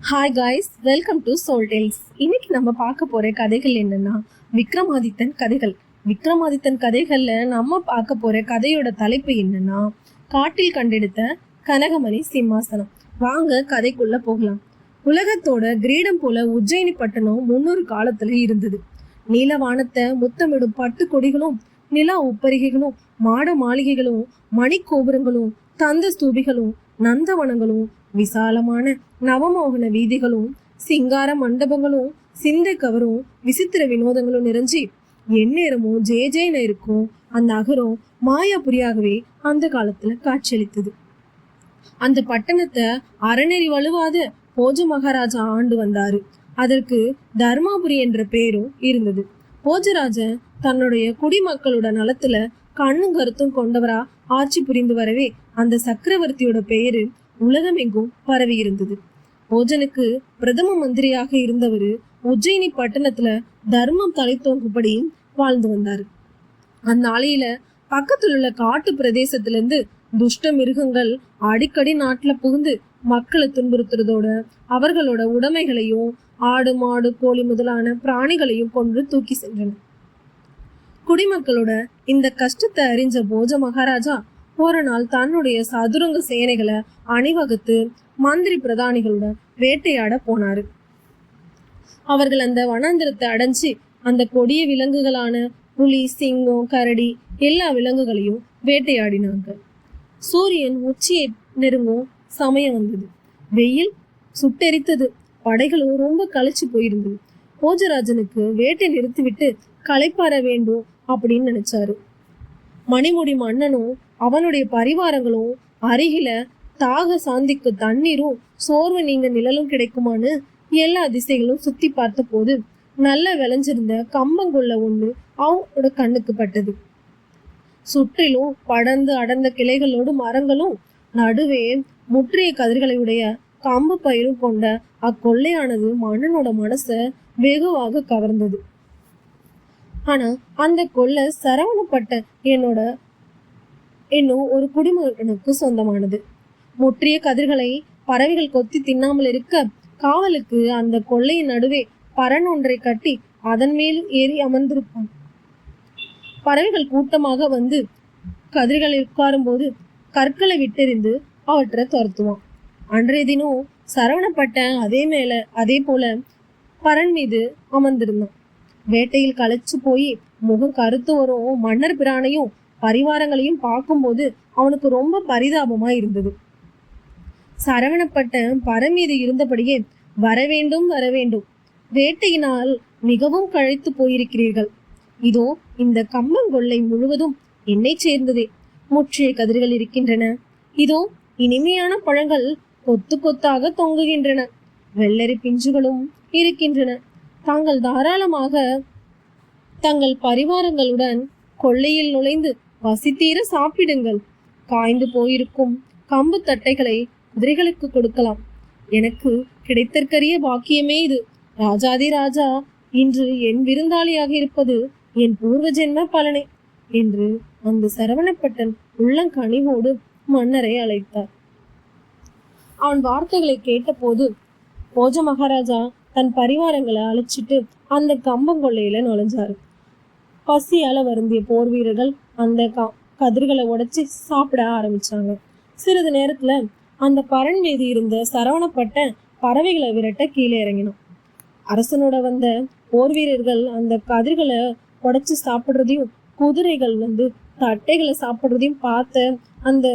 Hi guys, welcome to Soul Tales. இன்னைக்கு நம்ம பார்க்க போற கதைகள் என்னன்னா விக்ரமாதித்தன் கதைகள். விக்ரமாதித்தன் கதைகள்ல நம்ம பார்க்க போற கதையோட தலைப்பு என்னன்னா காட்டில் கண்டெடுத்த கனகமணி சிம்மாசனம். வாங்க கதைக்குள்ள போகலாம். உலகத்தோட கிரீடம் போல உஜ்ஜயினி பட்டணம் 300 காலத்துல இருந்தது. நீலவானத்தை முத்தமிடும் பட்டு கொடிகளும் நிலா உப்பரிகைகளும் மாட மாளிகைகளும் மணிக்கோபுரங்களும் தந்த ஸ்தூபிகளும் நந்தவனங்களும் விசாலமான நவமோகன வீதிகளும் சிங்கார மண்டபங்களும் சிந்தை கவரும் விசித்திர வினோதங்களும் நிறைஞ்சி எந்நேரமும் ஜேஜேன இருக்கும் அந்த நகரம் மாயாபுரியாகவே அந்த காலத்துல காட்சியளித்தது. அந்த பட்டணத்தை அறநெறி வலுவாத போஜ மகாராஜா ஆண்டு வந்தாரு. அதற்கு தர்மாபுரி என்ற பேரும் இருந்தது. போஜராஜன் தன்னுடைய குடிமக்களோட நலத்துல கண்ணும் கருத்தும் கொண்டவரா ஆட்சி புரிந்து வரவே அந்த சக்கரவர்த்தியோட பெயரு உலகமெங்கும் பரவி இருந்தது. போஜனுக்கு பிரதம மந்திரியாக இருந்தவர் உஜ்ஜயினி பட்டணத்துல தர்மம் தலைத்தோங்கும்படி வாழ்ந்து வந்தாரு. அந்நாளையில பக்கத்துல உள்ள காட்டு பிரதேசத்துல இருந்து துஷ்ட மிருகங்கள் அடிக்கடி நாட்டுல புகுந்து மக்களை துன்புறுத்துறதோட அவர்களோட உடைமைகளையும் ஆடு மாடு கோழி முதலான பிராணிகளையும் கொண்டு தூக்கி சென்றன. குடிமக்களோட இந்த கஷ்டத்தை அறிஞ்ச போஜ மகாராஜா ஒரு நாள் தன்னுடைய சதுரங்க சேனைகளை அணிவகுத்து மந்திரி பிரதானிகளோட வேட்டையாட போனாரு. அவர்கள் அந்த வனாந்திரத்தை அடைஞ்சு அந்த கொடிய விலங்குகளான புலி, சிங்கம், கரடி எல்லா விலங்குகளையும் வேட்டையாடினாங்க. சூரியன் உச்சியை நெருங்கும் சமயம் வந்தது. வெயில் சுட்டெரித்தது. படைகளும் ரொம்ப களைச்சு போயிருந்தது. போஜராஜனுக்கு வேட்டை நிறுத்திவிட்டு களைப்பாற வேண்டும் அப்படின்னு நினைச்சாரு. மணிமுடி மன்னனும் அவனுடைய பரிவாரங்களும் அருகில தாக சாந்திக்கு தண்ணீரும் சோர்வு நீங்க நிழலும் கிடைக்குமான்னு எல்லா திசைகளும் சுத்தி பார்த்த போது நல்ல விளைஞ்சிருந்த கம்பங்கொள்ள ஒண்ணு அவனோட கண்ணுக்கு பட்டது. சுற்றிலும் படர்ந்து அடர்ந்த கிளைகளோடு மரங்களும் நடுவே முற்றிய கதிர்களை உடைய கம்பு பயிரும் கொண்ட அக்கொள்ளையானது மன்னனோட மனச வெகுவாக கவர்ந்தது. ஆனா அந்த கொள்ளை சரவணப்பட்ட என்னும் ஒரு குடிமகனுக்கு சொந்தமானது. முற்றிய கதிர்களை பறவைகள் கொத்தி தின்னாமல் இருக்க காவலுக்கு அந்த கொள்ளையின் நடுவே பரண் ஒன்றை கட்டி அதன் மேல் ஏறி அமர்ந்திருப்பான். பறவைகள் கூட்டமாக வந்து கதிர்களை உட்காரும் போது கற்களை விட்டெறிந்து அவற்றை துரத்துவான். அன்றைய தினம் சரவணப்பட்ட அதே போல பரண் மீது அமர்ந்திருந்தான். வேட்டையில் களைச்சு போய் முகம் கருத்து வரும் மன்னர் பிரானையும் பரிவாரங்களையும் பார்க்கும்போது அவனுக்கு ரொம்ப பரிதாபமா இருந்தது. சரவணப்பட்ட பரண் மீது இருந்தபடியே வரவேண்டும் வரவேண்டும், வேட்டையினால் மிகவும் களைத்து போயிருக்கிறீர்கள். இதோ இந்த கம்பங்கொள்ளை முழுவதும் என்னை சேர்ந்ததே. முற்றிய கதிர்கள் இருக்கின்றன. இதோ இனிமையான பழங்கள் கொத்து கொத்தாக தொங்குகின்றன. வெள்ளரி பிஞ்சுகளும் இருக்கின்றன. தாங்கள் தாராளமாக தங்கள் பரிவாரங்களுடன் கொள்ளையில் நுழைந்து பசித்தீர சாப்பிடுங்கள். காய்ந்து போயிருக்கும் கம்பு தட்டைகளை குதிரைகளுக்கு கொடுக்கலாம். எனக்கு கிடைத்தற்கரிய பாக்கியமே இது. ராஜாதி ராஜா இன்று என் விருந்தாளியாக இருப்பது என் பூர்வ ஜென்ம பலனே என்று அந்த சரவணப்பட்டன் உள்ளங்கனிவோடு மன்னரை அழைத்தார். அவன் வார்த்தைகளை கேட்டபோது போஜ மகாராஜா தன் பரிவாரங்களை அழைச்சிட்டு அந்த கம்பங்கொள்ளையில நுழைஞ்சாரு. பசியால வருந்திய போர் வீரர்கள் அந்த கதிர்களை உடைச்சி சாப்பிட ஆரம்பிச்சாங்க. சிறிது நேரத்துல அந்த பரண் மீது இருந்த சரவணப்பட்ட பறவைகளை விரட்ட கீழே இறங்கினான். அரசனோட வந்த போர் வீரர்கள் அந்த கதிர்களை உடைச்சு சாப்பிடுறதையும் குதிரைகள் வந்து தட்டைகளை சாப்பிடுறதையும் பார்த்த அந்த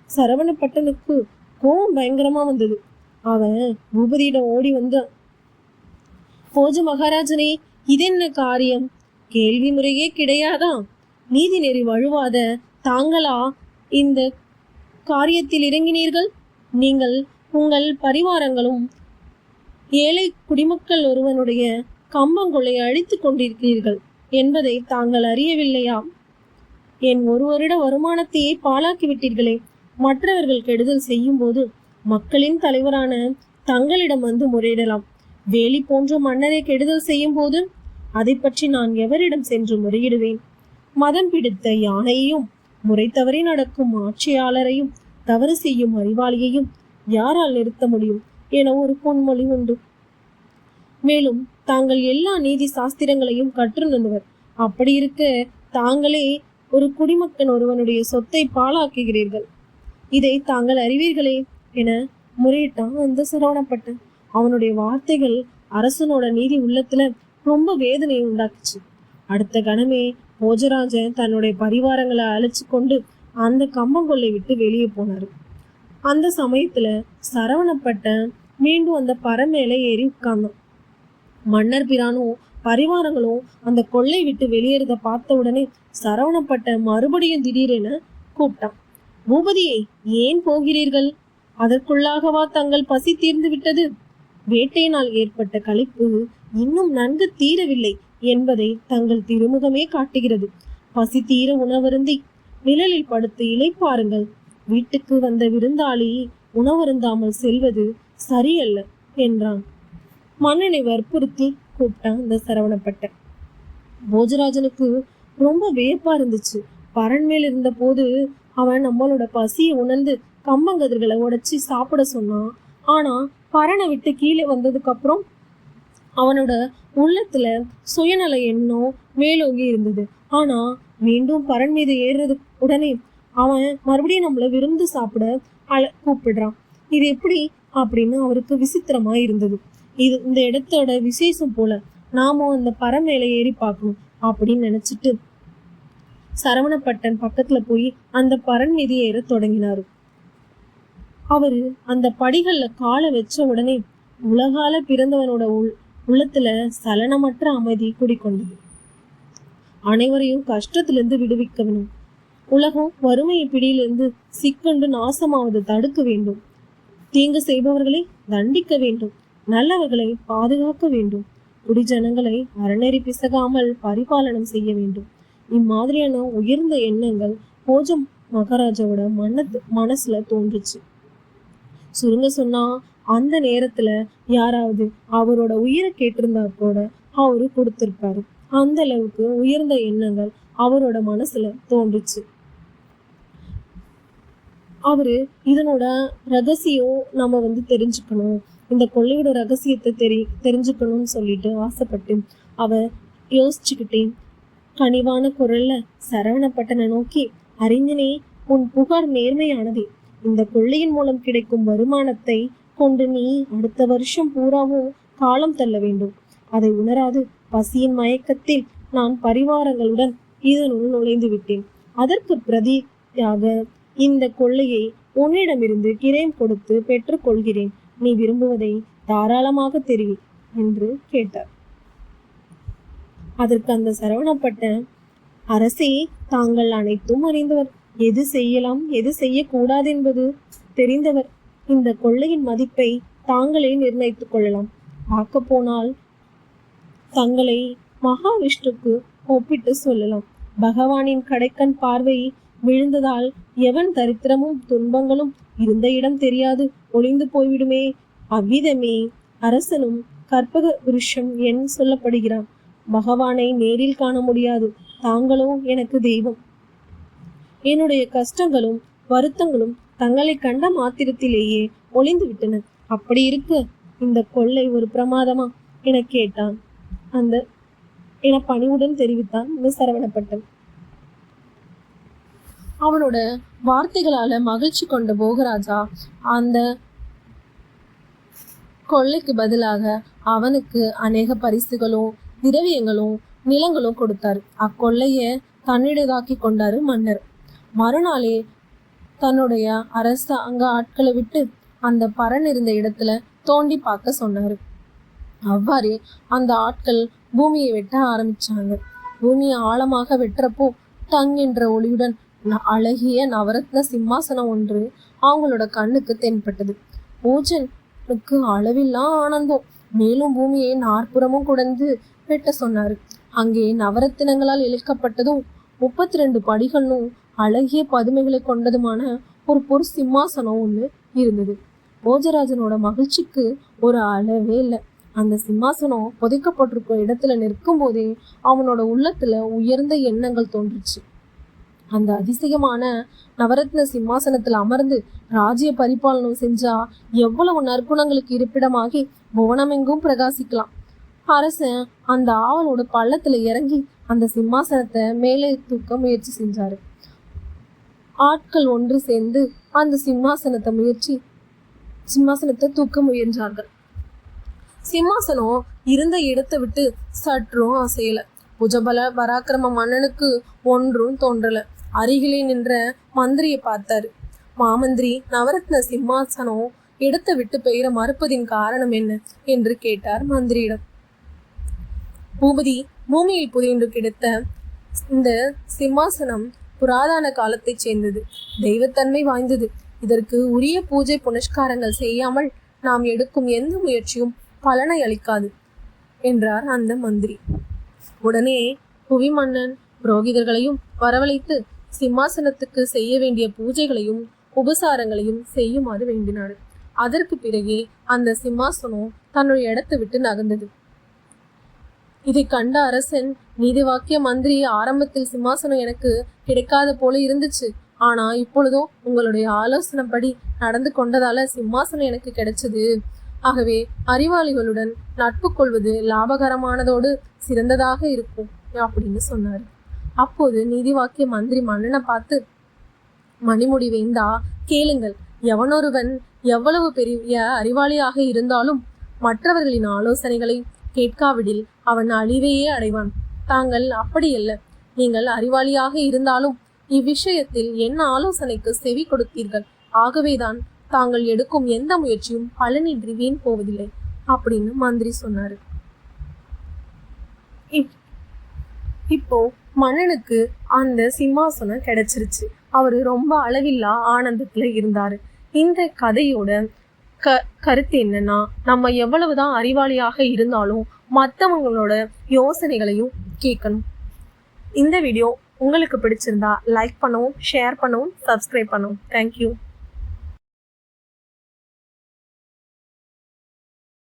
சரவணப்பட்டனுக்கு கோபம் பயங்கரமா வந்தது. அவன் பூபதியிடம் ஓடி வந்தான். போஜ மகாராஜனே, இது என்ன காரியம்? கேள்வி முறையே கிடையாதா? நீதி நெறி வழுவாத தாங்களா இந்த காரியத்தில் இறங்கினீர்கள்? நீங்கள் உங்கள் பரிவாரங்களும் ஏழை குடிமக்கள் ஒருவனுடைய கம்பங்கொள்ளை அழித்து கொண்டிருக்கிறீர்கள் என்பதை தாங்கள் அறியவில்லையா? என் ஒரு வருட வருமானத்தையே பாழாக்கி விட்டீர்களே. மற்றவர்கள் கெடுதல் செய்யும் போது மக்களின் தலைவரான தங்களிடம் வந்து முறையிடலாம். வேலி போன்ற மன்னரை கெடுதல் செய்யும் போது அதை பற்றி நான் எவரிடம் சென்று முறையிடுவேன்? மதம் பிடித்த யானையையும் முறை தவறி நடக்கும் ஆட்சியாளரையும் தவறு செய்யும் அறிவாளியையும் யாரால் நிறுத்த முடியும் என ஒரு பொன்மொழி உண்டு. மேலும் தாங்கள் எல்லா நீதி சாஸ்திரங்களையும் கற்றுணர்ந்தவர். அப்படி இருக்க தாங்களே ஒரு குடிமக்கன் ஒருவனுடைய சொத்தை பாழாக்குகிறீர்கள். இதை தாங்கள் அறிவீர்களே என முறையிட்டான் அந்த சரவணப்பட்டன். அவனுடைய வார்த்தைகள் அரசனோட நீதி உள்ளத்துல ரொம்ப வேதனையை உண்டாக்குச்சு. அடுத்த கணமே போஜராஜன் தன்னுடைய பரிவாரங்களை அழைச்சு கொண்டு அந்த கம்பங்கொல்லை விட்டு வெளியே போனாரு. அந்த சமயத்துல சரவணப்பட்டன் மீண்டும் அந்த பறை மேல ஏறி உட்கார்ந்தான். மன்னர் பிரானும் பரிவாரங்களும் அந்த கொள்ளை விட்டு வெளியேறத பார்த்த உடனே சரவணப்பட்டன் மறுபடியும் திடீரென கூப்பிட்டான். பூபதியை, ஏன் போகிறீர்கள்? அதற்குள்ளாகவா தங்கள் பசி தீர்ந்து விட்டது? வேட்டையினால் ஏற்பட்ட களைப்பு இன்னும் நன்கு தீரவில்லை என்பதை தங்கள் திருமுகமே காட்டுகிறது. பசி தீர உணவருந்தி நிழலில் படுத்து இளைப்பாருங்கள். வீட்டுக்கு வந்த விருந்தாளி உணவருந்தாமல் செல்வது சரியல்ல என்றான். மன்னனை வற்புறுத்தி கூப்பிட்டான் அந்த சரவணப்பட்ட. போஜராஜனுக்கு ரொம்ப வியப்பா இருந்துச்சு. பரண் மேல் இருந்த போது அவன் நம்மளோட பசியை உணர்ந்து கம்பங்கதிர்களை உடைச்சி சாப்பிட சொன்னான். ஆனா பரணை விட்டு கீழே வந்ததுக்கு அப்புறம் அவனோட உள்ளத்துல சுயநல எண்ணம் மேலோங்கி இருந்தது. ஆனா மீண்டும் பரண் மீது ஏறுறது உடனே அவன் மறுபடியும் நம்மள விருந்து சாப்பிட கூப்பிடுறான். இது எப்படி அப்படின்னு அவருக்கு விசித்திரமா இருந்தது. இது இந்த இடத்தோட விசேஷம் போல, நாமும் அந்த பறை மேல ஏறி பார்க்கணும் அப்படின்னு நினைச்சிட்டு சரவணப்பட்டன் பக்கத்துல போய் அந்த பரண் மீது ஏற தொடங்கினாரு. அவரு அந்த படிகள்ல காலை வச்ச உடனே உலகால பிறந்தவனோட உள்ளத்துல சலனமற்ற அமைதி குடிக்கொண்டது. அனைவரையும் கஷ்டத்திலிருந்து விடுவிக்க வேண்டும். உலகம் வறுமையை பிடியிலிருந்து சிக்கொண்டு நாசமாவது தடுக்க வேண்டும். தீங்கு செய்பவர்களை தண்டிக்க வேண்டும். நல்லவர்களை பாதுகாக்க வேண்டும். குடிஜனங்களை அறநெறி பிசகாமல் பரிபாலனம் செய்ய வேண்டும். இம்மாதிரியான உயர்ந்த எண்ணங்கள் போஜ மகாராஜாவோட மனசுல தோன்றுச்சு. சுருங்க சொன்னா அந்த நேரத்துல யாராவது அவரோட உயிரை கேட்டிருந்தா கூட அவரு கொடுத்திருப்பாரு. அந்த அளவுக்கு உயர்ந்த எண்ணங்கள் அவரோட மனசுல தோன்றுச்சு. அவரு இதனோட ரகசியம் நம்ம தெரிஞ்சுக்கணும், இந்த கொள்ளையோட ரகசியத்தை தெரிஞ்சுக்கணும்னு சொல்லிட்டு ஆசைப்பட்டு அவ யோசிச்சுக்கிட்டே கனிவான குரல்ல சரவணப்பட்டனை நோக்கி, அறிஞனே, உன் புகார் நேர்மையானதே. இந்த கொள்ளையின் மூலம் கிடைக்கும் வருமானத்தை கொண்டு நீ அடுத்த வருஷம் பூராவும் காலம் தள்ள வேண்டும். அதை உணராது பசியின் மயக்கத்தில் நான் பரிவாரங்களுடன் இதனுள் நுழைந்து விட்டேன். அதற்கு பிரதியாக இந்த கொள்ளையை உன்னிடமிருந்து கிரயம் கொடுத்து பெற்றுக் கொள்கிறேன். நீ விரும்புவதை தாராளமாக தெரிவி என்று கேட்டார். அதற்கு அந்த சரவணப்பட்டன், அரசே, தாங்கள் அனைத்தும் அறிந்தவர். எது செய்யலாம் எது செய்யக்கூடாது என்பது தெரிந்தவர். இந்த கொள்ளையின் மதிப்பை தாங்களே நிர்ணயித்துக் கொள்ளலாம். பார்க்க போனால் தங்களை மகாவிஷ்ணுக்கு ஒப்பிட்டு சொல்லலாம். பகவானின் கடைக்கண் பார்வை விழுந்ததால் எவன் தரித்திரமும் துன்பங்களும் இருந்த இடம் தெரியாது ஒளிந்து போய்விடுமே. அவ்விதமே அரசனும் கற்பக விருஷம் என் சொல்லப்படுகிறான். பகவானை நேரில் காண முடியாது. தாங்களோ எனக்கு தெய்வம். என்னுடைய கஷ்டங்களும் வருத்தங்களும் தங்களை கண்ட மாத்திரத்திலேயே ஒளிந்து விட்டன. அப்படி இருக்க இந்த கொள்ளை ஒரு பிரமாதமா என கேட்டான். என பணிவுடன் தெரிவித்தான் இந்த சரவணப்பட்டன். அவனோட வார்த்தைகளால மகிழ்ச்சி கொண்ட போகராஜா அந்த கொள்ளைக்கு பதிலாக அவனுக்கு அநேக பரிசுகளும் திரவியங்களும் நிலங்களும் கொடுத்தாரு. அக்கொள்ளைய தன்னிடதாக்கி கொண்டாரு மன்னர். மறுநாளே தன்னுடைய அரசாங்க ஆட்களை விட்டு அந்த பரண் இருந்த இடத்துல தோண்டி பார்க்க சொன்னாரு. அவ்வாறே அந்த ஆட்கள் பூமியை வெட்ட ஆரம்பிச்சாங்க. பூமியை ஆழமாக வெட்டுறப்போ டங் என்ற ஒளியுடன் அழகிய நவரத்ன சிம்மாசனம் ஒன்று அவங்களோட கண்ணுக்கு தென்பட்டது. பூஜனுக்கு அளவில்லா ஆனந்தம். மேலும் பூமியை நாற்புறமும் குடந்து வெட்ட சொன்னாரு. அங்கே நவரத்தினங்களால் இழுக்கப்பட்டதும் 32 படிகளும் அழகிய பதுமைகளை கொண்டதுமான ஒரு சிம்மாசனம் ஒன்று இருந்தது. போஜராஜனோட மகிழ்ச்சிக்கு ஒரு அளவே இல்லை. அந்த சிம்மாசனம் புதைக்கப்பட்டிருக்க இடத்துல நிற்கும் போதே அவனோட உள்ளத்துல உயர்ந்த எண்ணங்கள் தோன்றுச்சு. அந்த அதிசயமான நவரத்ன சிம்மாசனத்தில் அமர்ந்து ராஜ்ய பரிபாலனம் செஞ்சா எவ்வளவு நற்குணங்களுக்கு இருப்பிடமாகி புவனமெங்கும் பிரகாசிக்கலாம். அரசன் அந்த ஆவலோட பள்ளத்துல இறங்கி அந்த சிம்மாசனத்தை மேலே தூக்க முயற்சி செஞ்சாரு. ஆட்கள் ஒன்று சேர்ந்து அந்த சிம்மாசனத்தை தூக்க முயன்றார்கள். சிம்மாசனம் இருந்த இடத்தை விட்டு சற்றும் அசையல. புஜபல பராக்கிரம மன்னனுக்கு ஒன்றும் தோன்றல. அருகிலே நின்ற மந்திரியை பார்த்தாரு. மாமந்திரி, நவரத்ன சிம்மாசனம் இடத்தை விட்டு பெயர மறுப்பதின் காரணம் என்ன என்று கேட்டார் மந்திரியிடம். பூபதி, பூமியில் புதைந்து கிடந்த இந்த சிம்மாசனம் புராதன காலத்தைச் சேர்ந்தது, தெய்வத்தன்மை வாய்ந்தது. இதற்கு உரிய பூஜை புனஸ்காரங்கள் செய்யாமல் நாம் எடுக்கும் எந்த முயற்சியும் பலனை அளிக்காது என்றார் அந்த மந்திரி. உடனே புவி மன்னன் புரோகிதர்களையும் வரவழைத்து சிம்மாசனத்துக்கு செய்ய வேண்டிய பூஜைகளையும் உபசாரங்களையும் செய்யுமாறு வேண்டினார். அதற்கு பிறகே அந்த சிம்மாசனம் தன்னுடைய இடத்தை விட்டு நகர்ந்தது. இதை கண்ட அரசன், நீதி வாக்கிய மந்திரி, ஆரம்பத்தில் சிம்மாசனம் எனக்கு கிடைக்காத போல இருந்துச்சு. ஆனா இப்பொழுதோ உங்களுடைய ஆலோசனைப்படி நடந்து கொண்டதால சிம்மாசனம் எனக்கு கிடைச்சது. ஆகவே அறிவாளிகளுடன் நட்பு கொள்வது லாபகரமானதோடு சிறந்ததாக இருக்கும் அப்படின்னு சொன்னாரு. அப்போது நீதி வாக்கிய மந்திரி மன்னனை பார்த்து, மணிமுடி வேந்தா, கேளுங்கள். எவனொருவன் எவ்வளவு பெரிய அறிவாளியாக இருந்தாலும் மற்றவர்களின் ஆலோசனைகளை கேட்காவிடில் அவன் அழிவையே அடைவான். தாங்கள் அப்படியல்ல. நீங்கள் அறிவாளியாக இருந்தாலும் இவ்விஷயத்தில் என் ஆலோசனைக்கு செவி கொடுத்தீர்கள். ஆகவேதான் தாங்கள் எடுக்கும் எந்த முயற்சியும் பலனின்றி வீண் போவதில்லை அப்படின்னு மந்திரி சொன்னாரு. இப்போ மன்னனுக்கு அந்த சிம்மாசனம் கிடைச்சிருச்சு. அவரு ரொம்ப அளவில்லா ஆனந்தத்துல இருந்தாரு. இந்த கதையோட கருத்து என்னன்னா, நம்ம எவ்வளவுதான் அறிவாளியாக இருந்தாலும் மற்றவங்களோட யோசனைகளையும் கேட்கணும். இந்த வீடியோ உங்களுக்கு பிடிச்சிருந்தா லைக் பண்ணவும், ஷேர் பண்ணவும், சப்ஸ்கிரைப் பண்ணவும். தேங்க்யூ.